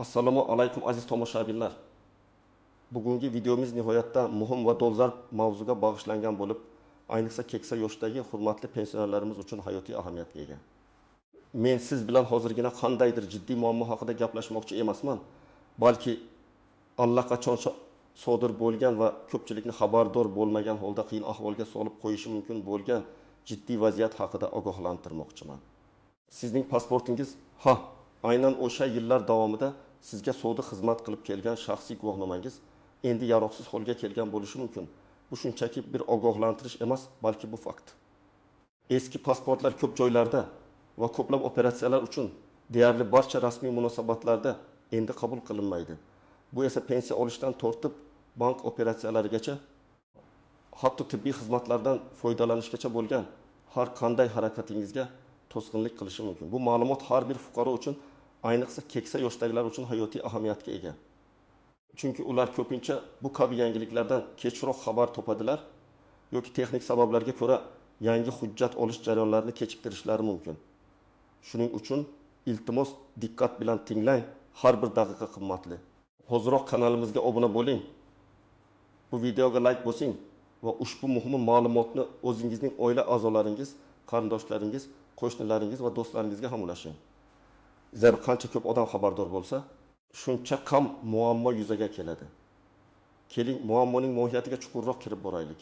Assalomu alaykum aziz tomoshabinlar. Bugungi videomiz nihoyatda muhim va dolzarb mavzuga bag'ishlangan bo'lib, ayniqsa keksa yoshdagi hurmatli pensionerlarimiz uchun hayotiy ahamiyatga ega. Men siz bilan hozirgina qandaydir jiddiy muammo haqida gaplashmoqchi emasman, balki allaqachon sodir bo'lgan va ko'pchilikni xabardor bo'lmagan holda qiyin ahvolga solib qo'yishi mumkin bo'lgan jiddiy vaziyat haqida ogohlantirmoqchiman. Sizning pasportingiz aynan o'sha yillar davomida sizga sodi xizmat qilib kelgan shaxsiy guvohnomangiz endi yaroqsiz holga kelgan bo'lishi mumkin. Bu shunchaki bir ogohlantirish emas, balki bu fakt. Eski pasportlar ko'p joylarda va ko'plab operatsiyalar uchun deyarli barcha rasmiy munosabatlarda endi qabul qilinmaydi. Bu esa pensiya olishdan tortib bank operatsiyalarigacha, hatto tibbiy xizmatlardan foydalanishgacha bo'lgan har qanday harakatingizga to'sqinlik qilishi mumkin. Bu ma'lumot har bir fuqaro uchun, ayniqsa keksa yoshdagilar uchun hayotiy ahamiyatga ega. Chunki ular ko'pincha bu kabi yangiliklardan kechroq xabar topadilar yoki texnik sabablarga ko'ra yangi hujjat olish jarayonlarini kechiktirishlari mumkin. Shuning uchun iltimos diqqat bilan tinglang, har bir daqiqa qimmatli. Hoziroq kanalimizga obuna bo'ling. Bu videoga like bosing va ushbu muhim ma'lumotni o'zingizning oila a'zolaringiz, qarindoshlaringiz, qo'shnilaringiz va do'stlaringizga ham ulashing. Zero qancha ko'p odam xabardor bo'lsa, shuncha kam muammo yuzaga keladi. Keling, muammoning mohiyatiga chuqurroq kirib boraylik.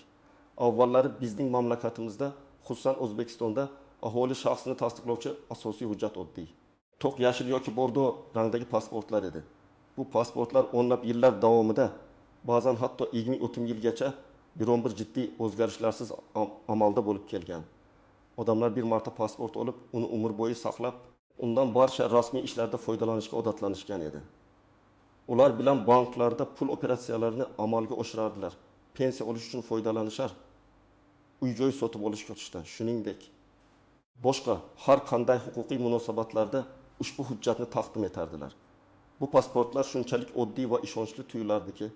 Avvallari bizning mamlakatimizda, xususan O'zbekistonda aholi shaxsini tasdiqlovchi asosiy hujjat oddiy to'q yashil yoki bordo rangdagi pasportlar edi. Bu pasportlar o'nlab yillar davomida, ba'zan hatto 20-30 yilgacha biron bir jiddiy o'zgarishlarsiz amalda bo'lib kelgan. Odamlar bir marta pasport olib, uni umr bo'yi saqlab, undan barcha rasmiy ishlarda foydalanishga odatlanishgan edi. Ular bilan banklarda pul operatsiyalarini amalga oshirardilar. Pensiya olish uchun foydalanishar. Uy-joy sotib olishga o'tishdan, shuningdek boshqa har qanday huquqiy munosabatlarda ushbu hujjatni taqdim etardilar. Bu pasportlar shunchalik oddiy va ishonchli tuyulardiki,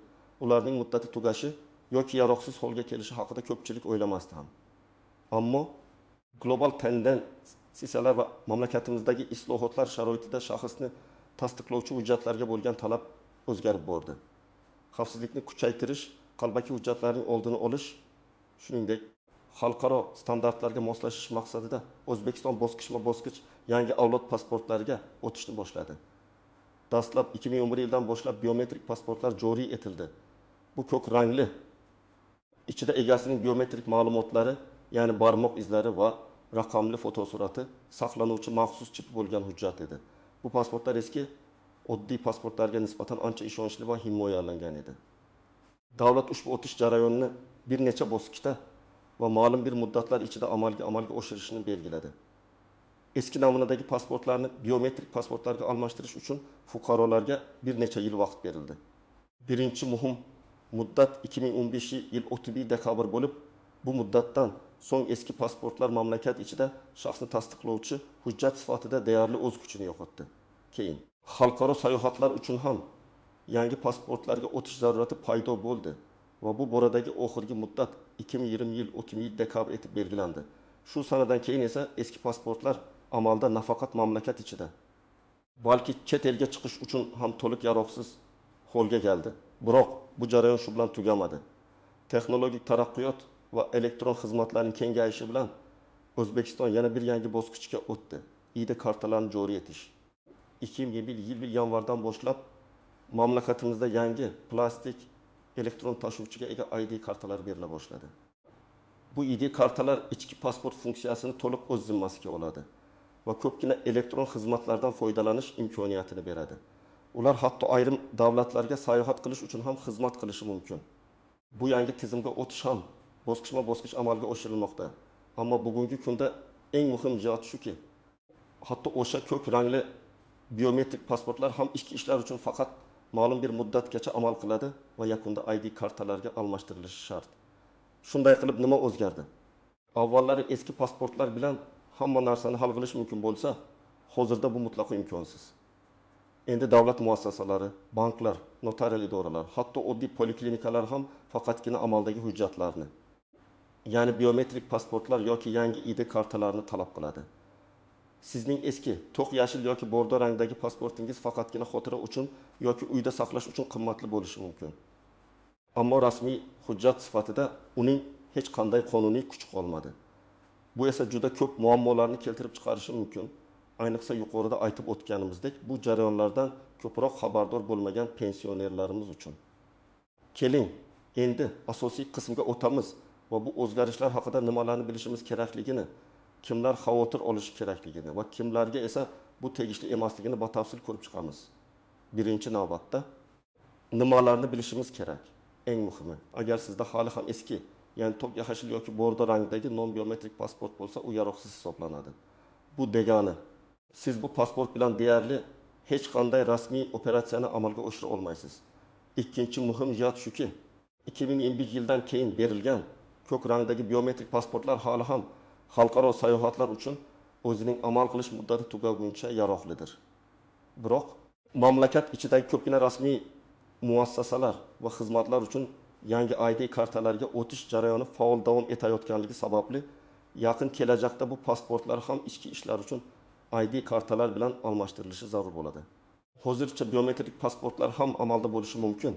ularning muddati tugashi yoki yaroqsiz holga kelishi haqida ko'pchilik o'ylamasdi ham. Ammo global tendensiyalar va mamlakatimizdagi islohotlar sharoitida shaxsni tasdiqlovchi hujjatlarga bo'lgan talab o'zgarib bordi. Xavfsizlikni kuchaytirish, qalbaki hujjatlarning oldini olish, shuningdek xalqaro standartlarga moslashish maqsadida O'zbekiston bosqichma-bosqich yangi avlod pasportlariga o'tishni boshladi. Dastlab 2011 yildan boshlab biometrik pasportlar joriy etildi. Bu ko'k rangli, ichida egasining biometrik ma'lumotlari, ya'ni barmoq izlari va raqamli fotosurati saqlanuvchi maxsus chip bo'lgan hujjat edi. Bu pasportlar eski oddiy pasportlarga nisbatan ancha ishonchli va himoyalangan edi. Davlat ushbu o'tish jarayonini bir necha bosqichda va ma'lum bir muddatlar ichida amalga oshirishni belgiladi. Eski namunadagi pasportlarni biometrik pasportlarga almashtirish uchun fuqarolarga bir necha yil vaqt berildi. Birinchi muhim muddat 2015 yil 31 dekabr bo'lib, bu muddatdan so'ng eski pasportlar mamlakat ichida shaxsni tasdiqlovchi hujjat sifatida deyarli o'z kuchini yo'qotdi. Keyin xalqaro sayohatlar uchun ham yangi pasportlarga o'tish zarurati paydo bo'ldi va bu boradagi oxirgi muddat 2020 yil 30 dekabr etib belgilandi. Shu sanadan keyin esa eski pasportlar amalda nafaqat mamlakat ichida, balki chet elga chiqish uchun ham to'liq yaroqsiz holga keldi. Biroq bu jarayon shu bilan tugamadi. Texnologik taraqqiyot va elektron xizmatlarning kengayishi bilan O'zbekiston yana bir yangi bosqichga o'tdi. ID kartalarni joriy etish. 2021 yil yanvardan boshlab mamlakatimizda yangi plastik elektron tashuvchiga ega ID kartalari berila boshladi. Bu ID kartalar ichki pasport funksiyasini to'liq o'z zimmasiga oladi va ko'pgina elektron xizmatlardan foydalanish imkoniyatini beradi. Ular hatto ayrim davlatlarga sayohat qilish uchun ham xizmat qilishi mumkin. Bu yangi tizimga o'tish ham bosqichma-bosqich amalga oshirilmoqda. Ammo bugungi kunda eng muhim jihat shuki, hatto o'sha ko'k rangli biometrik pasportlar ham ichki ishlar uchun faqat ma'lum bir muddatgacha amal qiladi va yakunda ID kartalarga almashtirilishi shart. Shunday qilib nima o'zgardi? Avvallari eski pasportlar bilan hamma narsani hal qilish mumkin bo'lsa, hozirda bu mutlaqo imkonsiz. Endi davlat muassasalari, banklar, notarial idoralar, hatto oddiy poliklinikalar ham faqatgina amaldagi hujjatlarni, ya'ni biometrik pasportlar yoki yangi ID kartalarini talab qiladi. Sizning eski to'q yashil yoki bordo rangdagi pasportingiz faqatgina xotira uchun yoki uyda saqlash uchun qimmatli bo'lishi mumkin. Ammo rasmiy hujjat sifatida uning hech qanday qonuniy kuchi qolmadi. Bu esa juda ko'p muammolarni keltirib chiqarishi mumkin. Ayniqsa yuqorida aytib o'tganimizdek, bu jarayonlardan ko'proq xabardor bo'lmagan pensionerlarimiz uchun. Keling, endi asosiy qismga o'tamiz va bu o'zgarishlar haqida nimalarni bilishimiz kerakligini, kimlar xavotir olishi kerakligini va kimlarga esa bu tegishli emasligini batafsil ko'rib chiqamiz. Birinchi navbatda nimalarni bilishimiz kerak? Eng muhimi, agar sizda hali ham eski, ya'ni to'q yashil yoki bordo rangdagi non-biometrik pasport bo'lsa, u yaroqsiz hisoblanadi. Bu degani, siz bu pasport bilan deyarli hech qanday rasmiy operatsiyani amalga oshira olmaysiz. Ikkinchi muhim jihat shuki, 2021 yildan keyin berilgan ko'k rangdagi biometrik pasportlar hali ham xalqaro sayohatlar uchun o'zining amal qilish muddati tugaguncha yaroqlidir. Biroq mamlakat ichidagi ko'pgina rasmiy muassasalar va xizmatlar uchun yangi ID kartalarga o'tish jarayoni faol davom etayotganligi sababli yaqin kelajakda bu pasportlar ham ichki ishlar uchun ID kartalar bilan almashtirilishi zarur bo'ladi. Hozircha biometrik pasportlar ham amalda bo'lishi mumkin,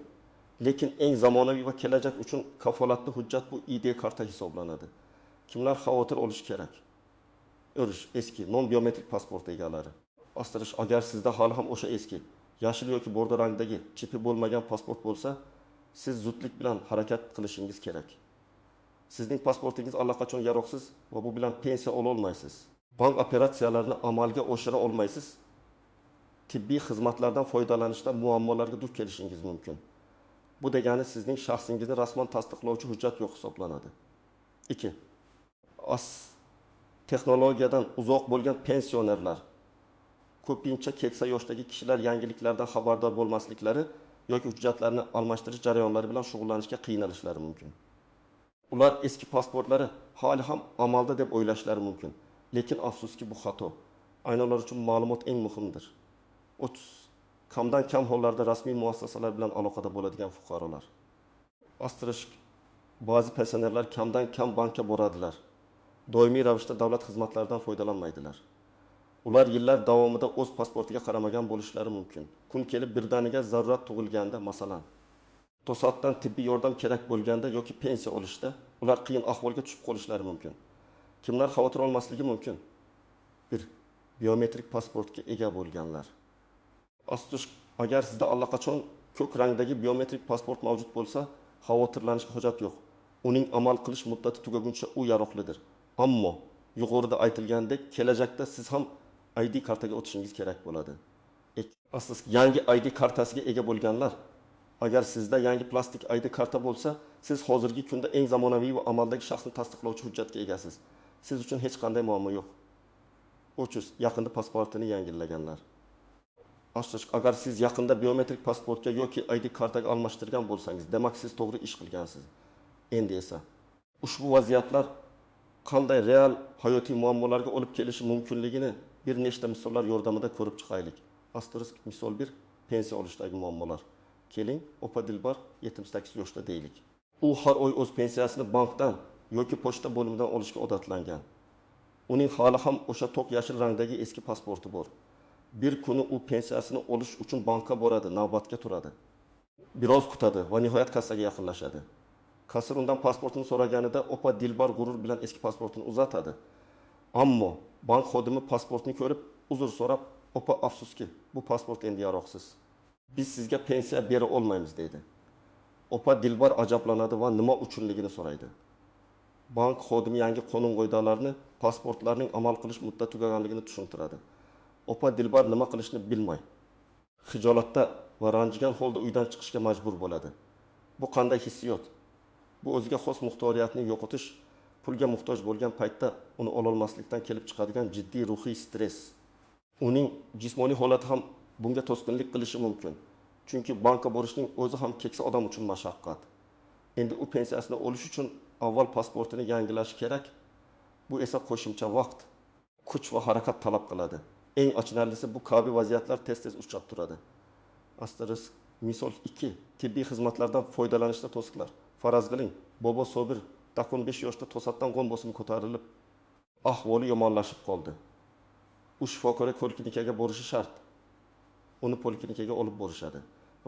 lekin eng zamonaviy va kelajak uchun kafolatli hujjat bu ID karta hisoblanadi. Kimlar xavotir olishi kerak? Eski non-biometrik pasport egalari. Astirish, agar sizda hali ham o'sha eski yashil yoki bordo rangdagi chipi bo'lmagan pasport bo'lsa, siz zudlik bilan harakat qilishingiz kerak. Sizning pasportingiz allaqachon yaroqsiz va bu bilan pensiya ola olmaysiz. Bank operatsiyalarini amalga oshira olmaysiz. Tibbiy xizmatlardan foydalanishda muammolarga duch kelishingiz mumkin. Bu degani sizning shaxsingizni rasman tasdiqlovchi hujjat yo'q hisoblanadi. 2. Texnologiyadan uzoq bo'lgan pensionerlar. Ko'pincha keksa yoshdagi kishilar yangiliklardan xabardor bo'lmasliklari yoki hujjatlarni almashtirish jarayonlari bilan shug'ullanishga qiynalishlari mumkin. Ular eski pasportlari hali ham amalda deb o'ylashlari mumkin. Lekin afsuski bu xato. Aynan ular uchun ma'lumot eng muhimdir. 30. Kamdan kam hollarda rasmiy muassasalar bilan aloqada bo'ladigan fuqarolar. Astirish, ba'zi pensionerlar kamdan kam bankka boradilar. Doimiy ravishda davlat xizmatlaridan foydalanmaydilar. Ular yillar davomida o'z pasportiga qaramagan bo'lishlari mumkin. Kun kelib birdaniga zarurat tug'ilganda, masalan, to'satdan tibbiy yordam kerak bo'lganda yoki pensiya olishda ular qiyin ahvolga tushib qolishlari mumkin. Kimlar xavotir olmasligi mumkin? 1. Biometrik pasportga ega bo'lganlar. Astirish, agar sizda allaqachon ko'k rangdagi biometrik pasport mavjud bo'lsa, xavotirlanishga hojat yo'q. Uning amal qilish muddati tugaguncha u yaroqlidir. Ammo yuqorida aytilgandek, kelajakda siz ham ID kartaga o'tishingiz kerak bo'ladi. Asosiy yangi ID kartasiga ega bo'lganlar, agar sizda yangi plastik ID karta bo'lsa, siz hozirgi kunda eng zamonaviy va amaldagi shaxsni tasdiqlovchi hujjatga egasiz. Siz uchun hech qanday muammo yo'q. 300. Yaqinda pasportini yangilaganlar. Astirish, agar siz yaqinda biometrik pasportga yoki ID kartaga almashtirgan bo'lsangiz, demak siz to'g'ri ish qilgansiz. Endi esa ushbu vaziyatlar qanday real hayotiy muammolarga olib kelishi mumkinligini bir nechta misollar yordamida ko'rib chiqaylik. Astirisk, misol 1, pensiya olishdagi muammolar. Keling, Opa Dilbar 78 yoshda deylik. U har oy o'z pensiyasini bankdan yoki pochta bo'limidan olishga odatlangan. Uning hali ham o'sha to'q yashil rangdagi eski pasporti bor. Bir kuni u pensiyasini olish uchun bankka boradi, navbatga turadi. Biroz kutadi va nihoyat kassaga yaqinlashadi. Kassir undan pasportini so'raganida Opa Dilbar g'urur bilan eski pasportini uzatadi. Ammo bank xodimi pasportni ko'rib, uzr so'rab, "Opa, afsuski, bu pasport endi yaroqsiz. Biz sizga pensiya bera olmaymiz" deydi. Opa Dilbar ajablanadi va nima uchunligini so'raydi. Bank xodimi yangi qonun-qoidalarni, pasportlarning amal qilish muddati tugaganligini tushuntiradi. Opa Dilbar nima qilishni bilmay, xijolatda va ranjigan holda uydan chiqishga majbur bo'ladi. Bu qanday hissiyot? Bu o'ziga xos muxtoriyatni yo'qotish, pulga muhtoj bo'lgan paytda uni ololmaslikdan kelib chiqadigan jiddiy ruhiy stress. Uning jismoniy holati ham bunga to'sqinlik qilishi mumkin. Chunki bankka borishning o'zi ham keksa odam uchun mashaqqat. Endi u pensiyasini olish uchun avval pasportini yangilashi kerak. Bu esa qo'shimcha vaqt, kuch va harakat talab qiladi. Eng achinarlisi, bu kabi vaziyatlar tez-tez uchrab turadi. Astirisk, misol 2, tibbiy xizmatlardan foydalanishda to'siqlar. Faraz qiling, bobo Sobir 15 yoshda to'satdan qon bosimi ko'tarilib, ahvoli yomonlashib qoldi. u shifokor poliklinikaga borishi shart. Uni poliklinikaga olib borishadi.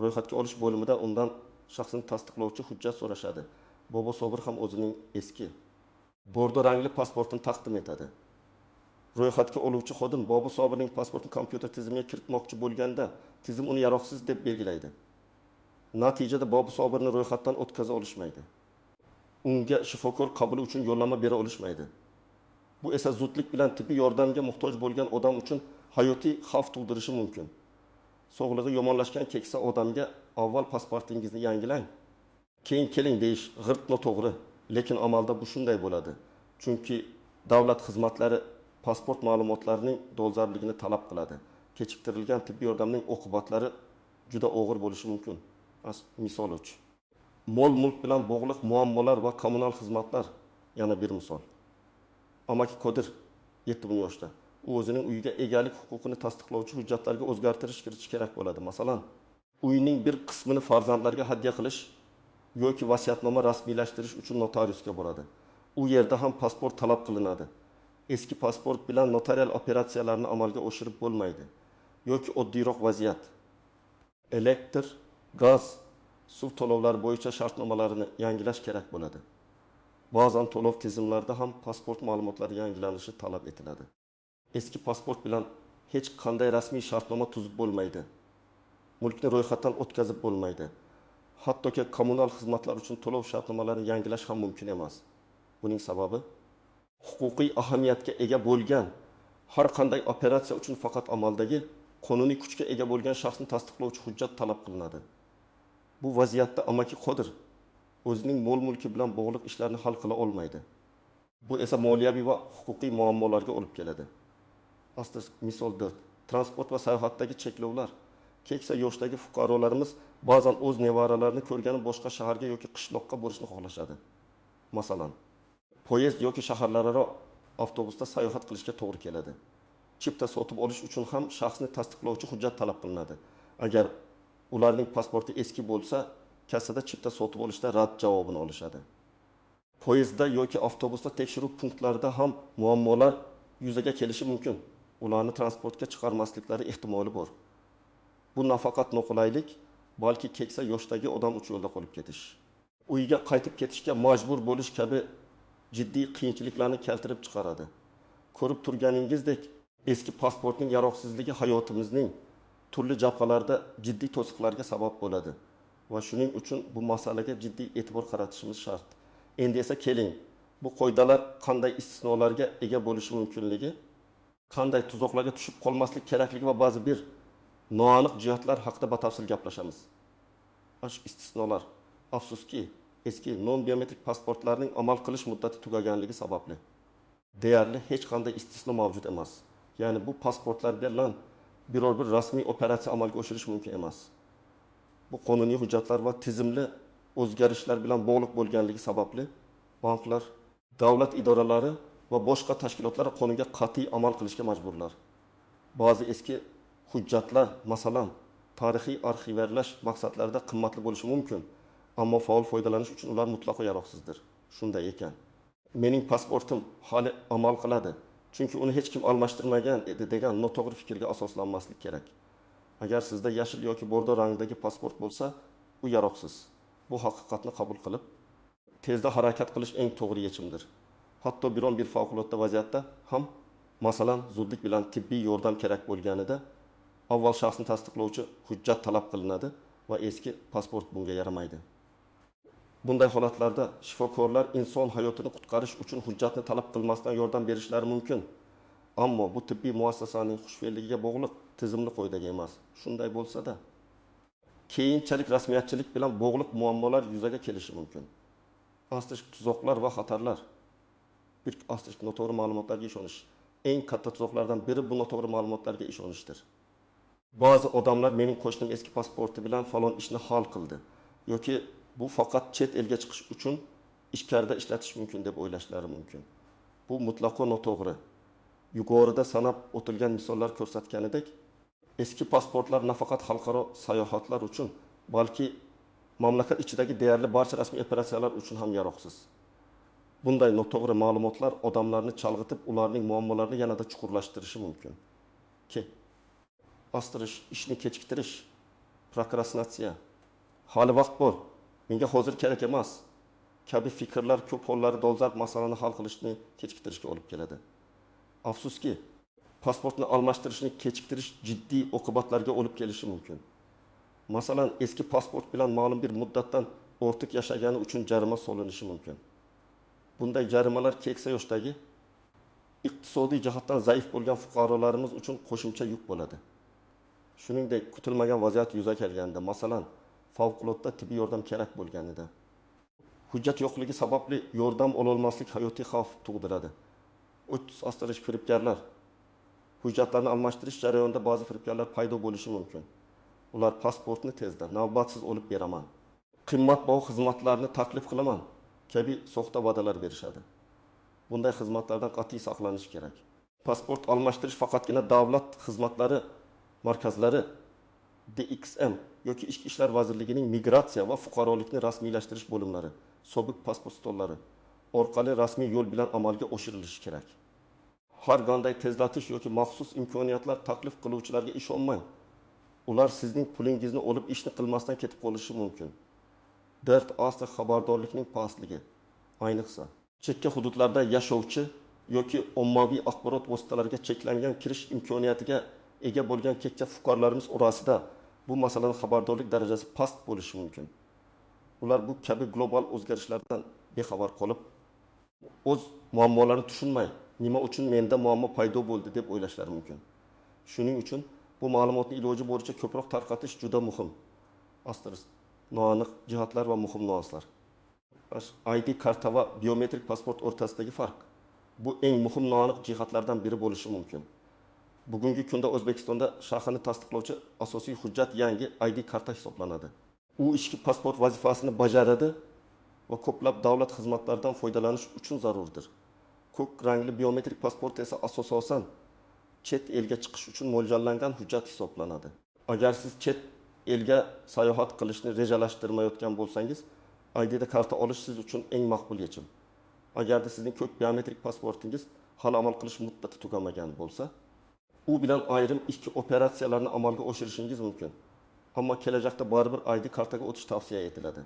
Ro'yxatga olish bo'limida undan shaxsini tasdiqlovchi hujjat so'rashadi. Bobo Sobir ham o'zining eski bordo rangli pasportini taqdim etadi. Ro'yxatga oluvchi xodim Bobo Sobirning pasportini kompyuter tizimiga kiritmoqchi bo'lganda, tizim uni yaroqsiz deb belgilaydi. Natijada Bobo Sobirni ro'yxatdan o'tkaza olishmaydi. Unga shifokor qabuli uchun yo'llanma bera olishmaydi. Bu esa zudlik bilan tibbiy yordamga muhtoj bo'lgan odam uchun hayotiy xavf tug'dirishi mumkin. Sog'lig'i yomonlashgan keksa odamga avval pasportingizni yangilang, keyin keling deyish g'irt noto'g'ri, lekin amalda bu shunday bo'ladi. Chunki davlat xizmatlari pasport ma'lumotlarining dolzarbligini talab qiladi. Kechiktirilgan tibbiy yordamning oqibatlari juda og'ir bo'lishi mumkin. Misol uchun, mol-mulk bilan bog'liq muammolar va kommunal xizmatlar yana bir misol. Amaki Qodir 7 yoshda. U o'zining uyiga egalik huquqini tasdiqlovchi hujjatlarga o'zgartirish kiritish kerak bo'ladi. Masalan, uyining bir qismini farzandlarga hadya qilish yoki vasiyatnoma rasmiylashtirish uchun notariusga boradi. U yerda ham pasport talab qilinadi. Eski pasport bilan notarial operatsiyalarni amalga oshirib bo'lmaydi. Yoki oddiyroq vaziyat. Elektr, gaz, suv to'lovlari bo'yicha shartnomalarini yangilash kerak bo'ladi. Ba'zan to'lov tizimlarida ham pasport ma'lumotlari yangilanishi talab etiladi. Eski pasport bilan hech qanday rasmiy shartnoma tuzib bo'lmaydi. Mulkni ro'yxatdan o'tkazib bo'lmaydi. Hattoki kommunal xizmatlar uchun to'lov shartnomalarini yangilash ham mumkin emas. Buning sababi huquqiy ahamiyatga ega bo'lgan har qanday operatsiya uchun faqat amaldagi qonuniy kuchga ega bo'lgan shaxsni tasdiqlovchi hujjat talab qilinadi. Bu vaziyatda Amaki Qodir o'zining mol-mulki bilan bog'liq ishlarni hal qila olmaydi. Bu esa moliyaviy va huquqiy muammolarga olib keladi. Misol 4. Transport va sayohatdagi cheklovlar. Keksa yoshdagi fuqarolarimiz ba'zan o'z nevaralarini ko'rgani boshqa shaharga yoki qishloqqa borishni xohlashadi. Masalan, poyezd yoki shaharlararo avtobusda sayohat qilishga to'g'ri keladi. Chipta sotib olish uchun ham shaxsni tasdiqlovchi hujjat talab qilinadi. Agar ularning pasporti eski bo'lsa, kassada chipta sotib olishda rad javobini olishadi. Poyezdda yoki avtobusda tekshiruv punktlarida ham muammolar yuzaga kelishi mumkin. Ularni transportga chiqarmasliklari ehtimoli bor. Bu nafaqat noqulaylik, balki keksa yoshdagi odam uchun yo'lda qolib ketish, uyiga qaytib ketishga majbur bo'lish kabi jiddiy qiyinchiliklarni keltirib chiqaradi. Ko'rib turganingizdek, eski pasportning yaroqsizligi hayotimizning turli jabhalarda jiddiy to'siqlarga sabab bo'ladi va shuning uchun bu masalaga jiddiy e'tibor qaratishimiz shart. Endi esa keling, bu qoidalar qanday istisnolarga ega bo'lishi mumkinligi, qanday tuzoqlarga tushib qolmaslik kerakligi va ba'zi bir noaniq jihatlar haqida batafsil gaplashamiz. Istisnolar, afsuski, eski non-biometrik pasportlarning amal qilish muddati tugaganligi sababli deyarli hech qanday istisno mavjud emas. Ya'ni bu pasportlar bilan biror bir rasmiy operatsiya amalga oshirish mumkin emas. Bu qonuniy hujjatlar va tizimli o'zgarishlar bilan bog'liq bo'lganligi sababli banklar, davlat idoralari va boshqa tashkilotlar qonunga qat'iy amal qilishga majburlar. Ba'zi eski hujjatlar, masalan, tarixiy arxivlash maqsadlarida qimmatli bo'lishi mumkin, ammo faol foydalanish uchun ular mutlaqo yaroqsizdir. Shunday ekan, mening pasportim hali amal qiladi, chunki uni hech kim almashtirmagan edi degan noto'g'ri fikrga asoslanmaslik kerak. Agar sizda yashil yoki bordo rangdagi pasport bo'lsa, u yaroqsiz. Bu haqiqatni qabul qilib, tezda harakat qilish eng to'g'ri yechimdir. Hatto biron bir favqulodda vaziyatda ham, masalan, zudlik bilan tibbiy yordam kerak bo'lganida avval shaxsni tasdiqlovchi hujjat talab qilinadi va eski pasport bunga yaramaydi. Bunday holatlarda shifokorlar inson hayotini qutqarish uchun hujjatni talab qilmasdan yordam berishlari mumkin. Ammo bu tibbiy muassasaning xushfe'lligiga bog'liq tizimli qoidaga emas. Shunday bo'lsa-da, keyinchalik rasmiyatchilik bilan bog'liq muammolar yuzaga kelishi mumkin. Tuzoqlar va xatarlar. Bir noto'g'ri ma'lumotlarga ishonish. Eng katta tuzoqlardan biri bu noto'g'ri ma'lumotlarga ishonishdir. Ba'zi odamlar mening qo'shnim eski pasporti bilan falon ishni hal qildi yoki bu faqat chet elga chiqish uchun ichkarida ishlatish mumkin deb o'ylashlari mumkin. Bu mutlaqo noto'g'ri. Yuqorida sanab o'tilgan misollar ko'rsatganidek, eski pasportlar nafaqat xalqaro sayohatlar uchun, balki mamlakat ichidagi deyarli barcha rasmiy operatsiyalar uchun ham yaroqsiz. Bunday noto'g'ri ma'lumotlar odamlarni chalg'itib, ularning muammolarini yanada chuqurlashtirishi mumkin. Ki astirish, ishni kechiktirish, prokrastinatsiya, hali vaqt bor, menga hozir kerak emas kabi fikrlar ko'p hollarda dolzarb masalani hal qilishni kechiktirishga olib keladi. Afsuski, pasportni almashtirishni kechiktirish jiddiy oqibatlarga olib kelishi mumkin. Masalan, eski pasport bilan ma'lum bir muddatdan ortiq yashagani uchun jarima solinishi mumkin. Bunday jarimalar keksa yoshdagi iqtisodiy jihatdan zaif bo'lgan fuqarolarimiz uchun qo'shimcha yuk bo'ladi. Shuningdek, kutilmagan vaziyat yuzaga kelganda, masalan, favqulodda tibbiy yordam kerak bo'lganida, hujjat yo'qligi sababli yordam ololmaslik hayotiy xavf tug'diradi. Astirish firibgarlar, hujjatlarni almashtirish jarayonida ba'zi firibgarlar paydo bo'lishi mumkin. Ular pasportni tezda, navbatsiz olib beraman, qimmatbaho xizmatlarni taklif qilaman kabi soxta va'dalar berishadi. Bunday xizmatlardan qat'iy saqlanish kerak. Pasport almashtirish faqatgina davlat xizmatlari markazlari DXM yoki Ichki ishlar vazirligining migratsiya va fuqarolikni rasmiylashtirish bo'limlari, sobiq pasport stollari orqali rasmiy yo'l bilan amalga oshirilishi kerak. Har qanday tezlatish yoki maxsus imkoniyatlar taklif qiluvchilarga ishonmang. Ular sizning pulingizni olib ishni qilmasdan ketib qolishi mumkin. Dard asli xabardorlikning pastligi, ayniqsa chekka hududlarda yashovchi yoki ommaviy axborot vositalariga cheklangan kirish imkoniyatiga ega bo'lgan keksa fuqarolarimiz orasida bu masaladan xabardorlik darajasi past bo'lishi mumkin. Ular bu kabi global o'zgarishlardan bexabar qolib, o'z muammolarini tushunmay, nima uchun menda muammo paydo bo'ldi deb o'ylashlari mumkin. Shuning uchun bu ma'lumotni iloji boricha ko'proq tarqatish juda muhim. Astirish, noaniq jihatlar va muhim nuanslar. ID karta va biometrik pasport o'rtasidagi farq. Bu eng muhim noaniq jihatlardan biri bo'lishi mumkin. Bugungi kunda O'zbekistonda shaxsni tasdiqlovchi asosiy hujjat yangi ID karta hisoblanadi. U ichki pasport vazifasini bajaradi va ko'plab davlat xizmatlaridan foydalanish uchun zarurdir. Ko'k rangli biometrik pasport esa asosan chet elga chiqish uchun mo'ljallangan hujjat hisoblanadi. Agar siz chet elga sayohat qilishni rejalashtirmayotgan bo'lsangiz, ID karta olish siz uchun eng maqbul yechim. Agarda sizning ko'k biometrik pasportingiz hali amal qilish muddati tugamagan bo'lsa, u bilan ayrim ikki operatsiyalarni amalga oshirishingiz mumkin. Ammo kelajakda baribir ID kartaga o'tish tavsiya etiladi.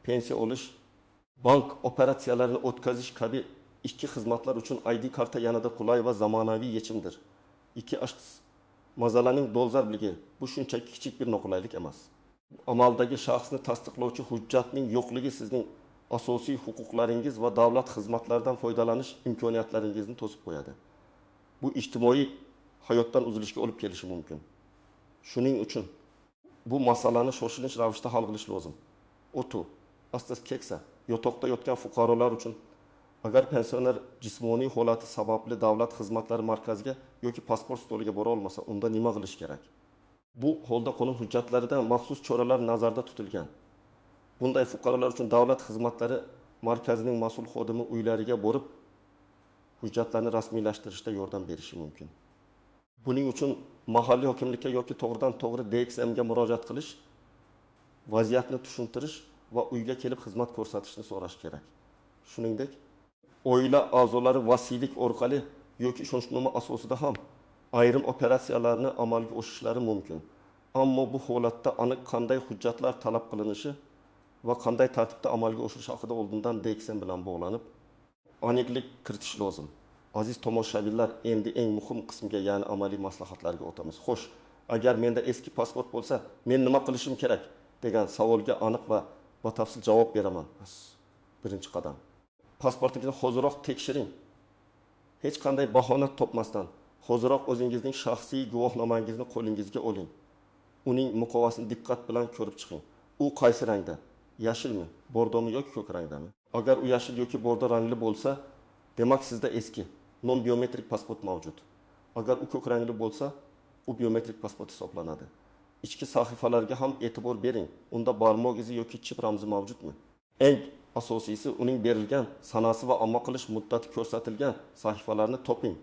Pensiya olish, bank operatsiyalarini o'tkazish kabi ikki xizmatlar uchun ID karta yanada qulay va zamonaviy yechimdir. Ikki ashxos mazalaning dolzarbligi bu shunchaki kichik bir noqulaylik emas. Amaldagi shaxsni tasdiqlovchi hujjatning yo'qligi sizning asosiy huquqlaringiz va davlat xizmatlaridan foydalanish imkoniyatlaringizni to'sib qo'yadi. Bu ijtimoiy hayotdan uzilishga olib kelishi mumkin. Shuning uchun bu masalani shoshilinch ravishda hal qilish lozim. O'tu, astas keksa, yotoqda yotgan fuqarolar uchun agar pensioner jismoniy holati sababli davlat xizmatlari markaziga yoki pasport stoliga bora olmasa, unda nima qilish kerak? Bu holda qonun hujjatlarida maxsus choralar nazarda tutilgan. Bunday fuqarolar uchun davlat xizmatlari markazining mas'ul xodimi uylariga borib hujjatlarni rasmiylashtirishda yordam berishi mumkin. Buning uchun mahalliy hokimlikka yoki to'g'ridan-to'g'ri DXMga murojaat qilish, vaziyatni tushuntirish va uyga kelib xizmat ko'rsatishni so'rash kerak. Shuningdek, oila a'zolari vasiylik orqali yoki ishonchnoma asosida ham ayrim operatsiyalarni amalga oshirishlari mumkin. Ammo bu holatda aniq qanday hujjatlar talab qilinishi va qanday tartibda amalga oshirish haqida oldindan DXM bilan bog'lanib, aniqlik kiritish lozim. Aziz tomoshabinlar, endi eng muhim qismga, ya'ni amaliy maslahatlarga o'tamiz. Xo'sh, agar menda eski pasport bo'lsa, men nima qilishim kerak degan savolga aniq va batafsil javob beraman. Birinchi qadam. Pasportingizni hoziroq tekshiring. Hech qanday bahona topmasdan, hoziroq o'zingizning shaxsiy guvohnomangizni qo'lingizga oling. Uning muqovasini diqqat bilan ko'rib chiqing. U qaysi rangda? Yashilmi, bordomi yoki ko'k rangdami? Agar u yashil yoki bordo rangli bo'lsa, demak sizda eski non biometrik pasport mavjud. Agar u ko'k rangli bo'lsa, u biometrik pasport hisoblanadi. Ichki sahifalarga ham e'tibor bering. Unda barmoq izi yoki chip ramzi mavjudmi? Eng asosiysi uning berilgan sanasi va amal qilish muddati ko'rsatilgan sahifalarni toping.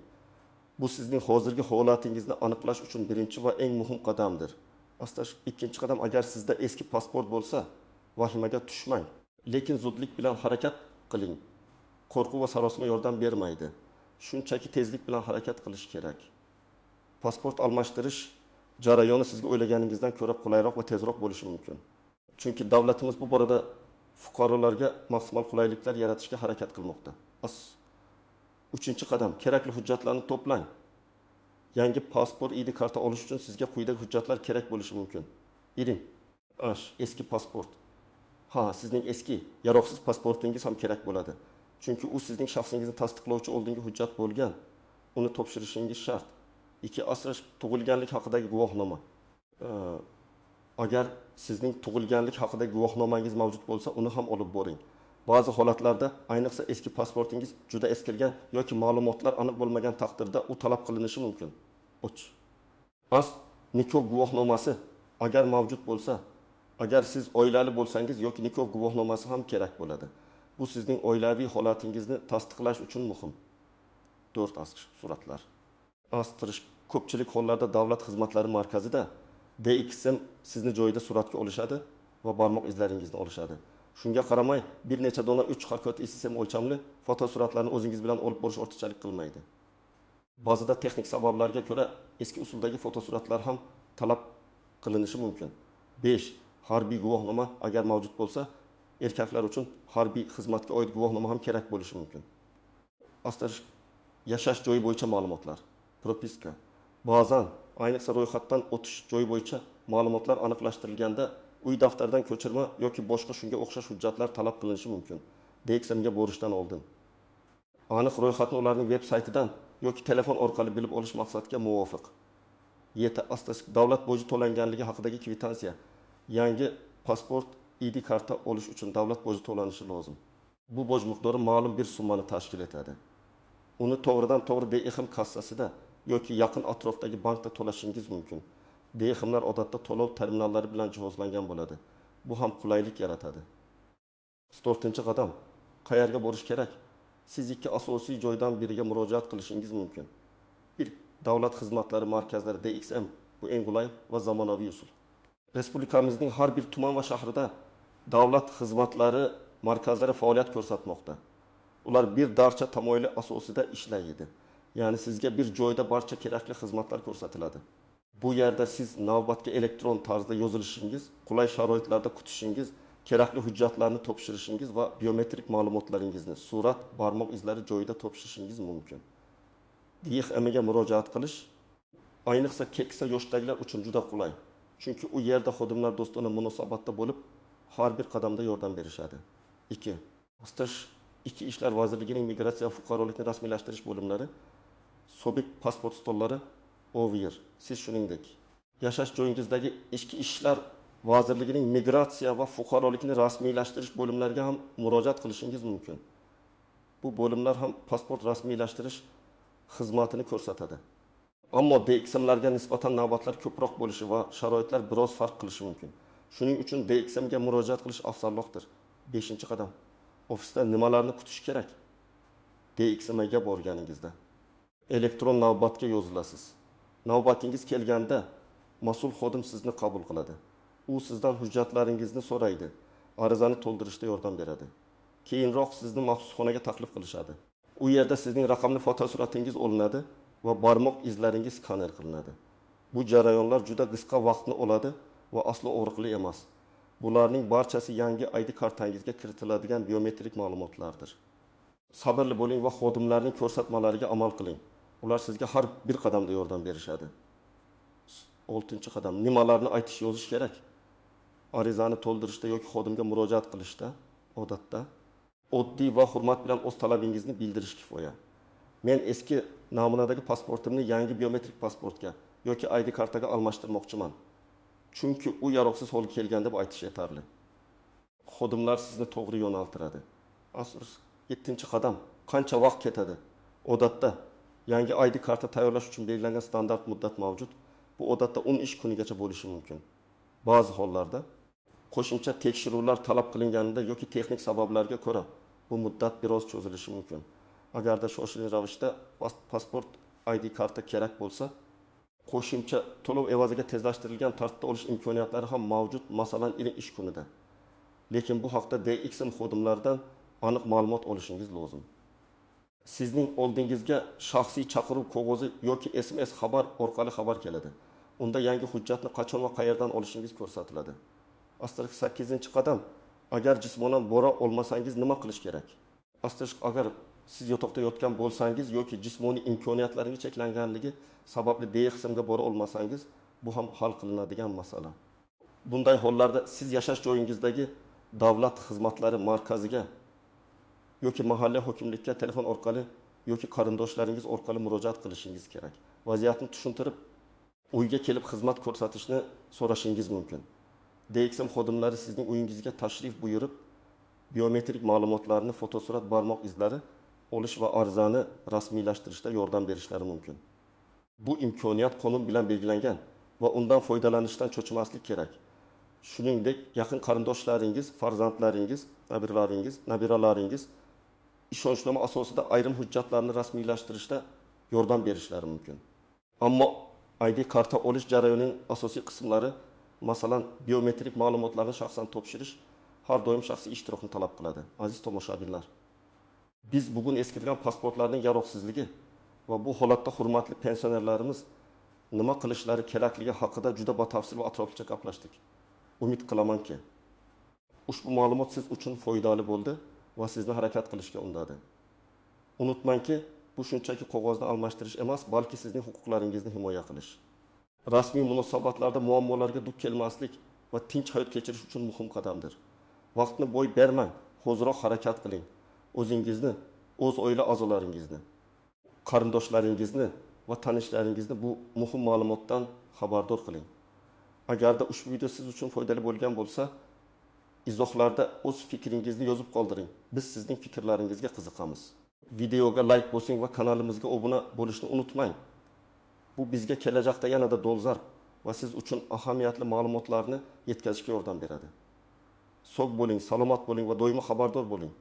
Bu sizning hozirgi holatingizni aniqlash uchun birinchi va eng muhim qadamdir. Aslida ikkinchi qadam, agar sizda eski pasport bo'lsa, vahimaga tushmang, lekin zudlik bilan harakat qiling. Qo'rquv va sarosima yordam bermaydi. Shunchaki tezlik bilan harakat qilish kerak. pasport almashtirish jarayoni sizga o'ylaganingizdan ko'ra qulayroq va tezroq bo'lishi mumkin. Chunki davlatimiz bu borada fuqarolarga maksimal qulayliklar yaratishga harakat qilmoqda. 3-chi qadam, kerakli hujjatlarni to'plang. Yangi pasport ID karta olish uchun sizga quyidagi hujjatlar kerak bo'lishi mumkin. Iring, eski pasport. Sizning eski yaroqsiz pasportingiz ham kerak bo'ladi. Chunki u sizning shaxsingizni tasdiqlovchi oldingi hujjat bo'lgan. Uni topshirishingiz shart. 2 asrash tug'ilganlik haqidagi guvohnoma. Agar sizning tug'ilganlik haqidagi guvohnomangiz mavjud bo'lsa, uni ham olib boring. Ba'zi holatlarda, ayniqsa eski pasportingiz juda eskirgan yoki ma'lumotlar aniq bo'lmagan taqdirda u talab qilinishi mumkin. Nikoh guvohnomasi agar mavjud bo'lsa, agar siz oilali bo'lsangiz yoki nikoh guvohnomasi ham kerak bo'ladi. Bu sizning oilaviy holatingizni tasdiqlash uchun muhim. 4 suratlar. Ko'pchilik hollarda davlat xizmatlari markazida DXM sizni joyida suratga olishadi va barmoq izlaringizni olishadi. Shunga qaramay, bir necha dona 3 xarkot SSM o'lchamli fotosuratlarni o'zingiz bilan olib borish ortiqchalik qilmaydi. Ba'zida texnik sabablarga ko'ra eski usuldagi fotosuratlar ham talab qilinishi mumkin. 5. Harbiy guvohnoma agar mavjud bo'lsa, erkaklar uchun harbiy xizmatga oid guvohnoma ham kerak bo'lishi mumkin. Yashash joyi bo'yicha ma'lumotlar, propiska. Ba'zan, ayniqsa ro'yxatdan o'tish joyi bo'yicha ma'lumotlar aniqlashtirilganda uy daftaridan ko'chirma yoki boshqa shunga o'xshash hujjatlar talab qilinishi mumkin. DXMga borishdan oldin. Aniq ro'yxatni ularning veb-saytidan yoki telefon orqali bilib olish maqsadga muvofiq. 7. Davlat boji to'langanligi haqidagi kvitansiya. Yangi pasport ID karta olish uchun davlat boji to'lanishi lozim. Bu boj miqdori ma'lum bir summani tashkil etadi. Uni to'g'ridan-to'g'ri DXM kassasida yoki yaqin atrofdagi bankda to'lashingiz mumkin. DXMlar odatda to'lov terminallari bilan jihozlangan bo'ladi. Bu ham qulaylik yaratadi. 4-chi qadam. Qayerga borish kerak? Siz 2 asosiy joydan biriga murojaat qilishingiz mumkin. 1. Davlat xizmatlari markazlari DXM. Bu eng qulay va zamonaviy usul. Respublikamizning har bir tuman va shahrida davlat xizmatlari markazlari faoliyat ko'rsatmoqda. Ular bir darcha tamoyili asosida ishlaydi. Ya'ni sizga bir joyda barcha kerakli xizmatlar ko'rsatiladi. Bu yerda siz navbatga elektron tarzda yozilishingiz, qulay sharoitlarda kutishingiz, kerakli hujjatlarni topshirishingiz va biometrik ma'lumotlaringizni, surat, barmoq izlari joyida topshirishingiz mumkin. DXMga murojaat qilish ayniqsa keksa yoshdagilar uchun juda qulay. Chunki u yerda xodimlar do'stona munosabatda bo'lib, har bir qadamda yordam berishadi. 2. Ichki ishlar vazirligining migratsiya va fuqarolikni rasmiylashtirish bo'limlari, Sobik pasport stollari, OVIR. Siz shuningdek, yashash joyingizdagi ichki ishlar vazirligining migratsiya va fuqarolikni rasmiylashtirish bo'limlariga ham murojaat qilishingiz mumkin. Bu bo'limlar ham pasport rasmiylashtirish xizmatini ko'rsatadi. Ammo DXMlarga nisbatan navbatlar ko'proq bo'lishi va sharoitlar biroz farq qilishi mumkin. Shuning uchun DXMga murojaat qilish afzalroqdir. 5-qadam. Ofisda nimalarni kutish kerak? DXMga borganingizda elektron navbatga yozilasiz. Navbatingiz kelganda mas'ul xodim sizni qabul qiladi. U sizdan hujjatlaringizni so'raydi. Arizani to'ldirishda yordam beradi. Keyinroq sizni maxsus xonaga taklif qilishadi. U yerda sizning raqamli fotosuratingiz olinadi va barmoq izlaringiz skaner qilinadi. Bu jarayonlar juda qisqa vaqtni oladi va aslo og'riqli emas. Bularning barchasi yangi ID kartangizga kiritiladigan biometrik ma'lumotlardir. Sabrli bo'ling va xodimlarning ko'rsatmalariga amal qiling. Ular sizga har bir qadamda yordam berishadi. 6-qadam. Nimalarni aytish yozish kerak? Arizani to'ldirishda yoki xodimga murojaat qilishda odatda oddiy va hurmat bilan o'z talabingizni bildirish kifoya. Men eski namunadagi pasportimni yangi biometrik pasportga yoki ID kartaga almashtirmoqchiman. Chunki u yaroqsiz holga kelganda bu aytish yetarli. Xodimlar sizni to'g'ri yo'naltiradi. 7-qadam. Qancha vaqt ketadi? Odatda yangi ID karta tayyorlash uchun belgilangan standart muddat mavjud. Bu odatda 10 ish kunigacha bo'lishi mumkin. Ba'zi hollarda qo'shimcha tekshiruvlar talab qilinganida yoki texnik sabablarga ko'ra bu muddat biroz cho'zilishi mumkin. Agarda shoshilinch ravishda pasport ID karta kerak bo'lsa, qo'shimcha to'lov evaziga tezlashtirilgan tartibda olish imkoniyatlari ham mavjud, masalan, ish kunida. Lekin bu haqda DXM xodimlaridan aniq ma'lumot olishingiz lozim. sizning oldingizga shaxsiy chaqiruv qog'ozi yoki SMS xabar orqali xabar keladi. Unda yangi hujjatni qachon va qayerdan olishingiz ko'rsatiladi. Asterisk 8-qadam. Agar jismonan bora olmasangiz nima qilish kerak? Asterisk agar siz yotoqda yotgan bo'lsangiz yoki jismoniy imkoniyatlaringiz cheklanganligi sababli D qismga bora olmasangiz, bu ham hal qilinadigan masala. Bunday hollarda siz yashash joyingizdagi davlat xizmatlari markaziga yoki mahalliy hokimlikka telefon orqali yoki qarindoshlaringiz orqali murojaat qilishingiz kerak. Vaziyatni tushuntirib, uyga kelib xizmat ko'rsatishni so'rashingiz mumkin. DXM xodimlari sizning uyingizga tashrif buyurib, biometrik ma'lumotlarni, fotosurat, barmoq izlari olish va arizani rasmiylashtirishda yordam berishlari mumkin. Bu imkoniyat qonun bilan belgilangan va undan foydalanishdan cho'chimaslik kerak. Shuningdek, yaqin qarindoshlaringiz, farzandlaringiz, nabiralaringiz ishonchnoma asosida ayrim hujjatlarni rasmiylashtirishda yordam berishlari mumkin. Ammo ID karta olish jarayonining asosiy qismlari, masalan, biometrik ma'lumotlarni shaxsan topshirish har doim shaxsiy ishtirokni talab qiladi. Aziz tomoshabinlar, biz bugun eskirgan pasportlarning yaroqsizligi va bu holatda hurmatli pensionerlarimiz nima qilishlari kerakligi haqida juda batafsil va atroflicha gaplashdik. Umid qilamanki, ushbu ma'lumot siz uchun foydali bo'ldi va sizni harakat qilishga undadi. Unutmangki, bu shunchaki qog'ozni almashtirish emas, balki sizning huquqlaringizni himoya qilish. Rasmiy munosabatlarda muammolarga duch kelmaslik va tinch hayot kechirish uchun muhim qadamdir. Vaqtni boy bermang, hoziroq harakat qiling. O'zingizni, o'z oila a'zolaringizni, qarindoshlaringizni va tanishlaringizni bu muhim ma'lumotdan xabardor qiling. Agarda ushbu video siz uchun foydali bo'lgan bo'lsa, izohlarda o'z fikringizni yozib qoldiring. Biz sizning fikrlaringizga qiziqamiz. Videoga like bosing va kanalimizga obuna bo'lishni unutmang. Bu bizga kelajakda yanada dolzarb va siz uchun ahamiyatli ma'lumotlarni yetkazishga yordam beradi. Sog' bo'ling, salomat bo'ling va doimo xabardor bo'ling.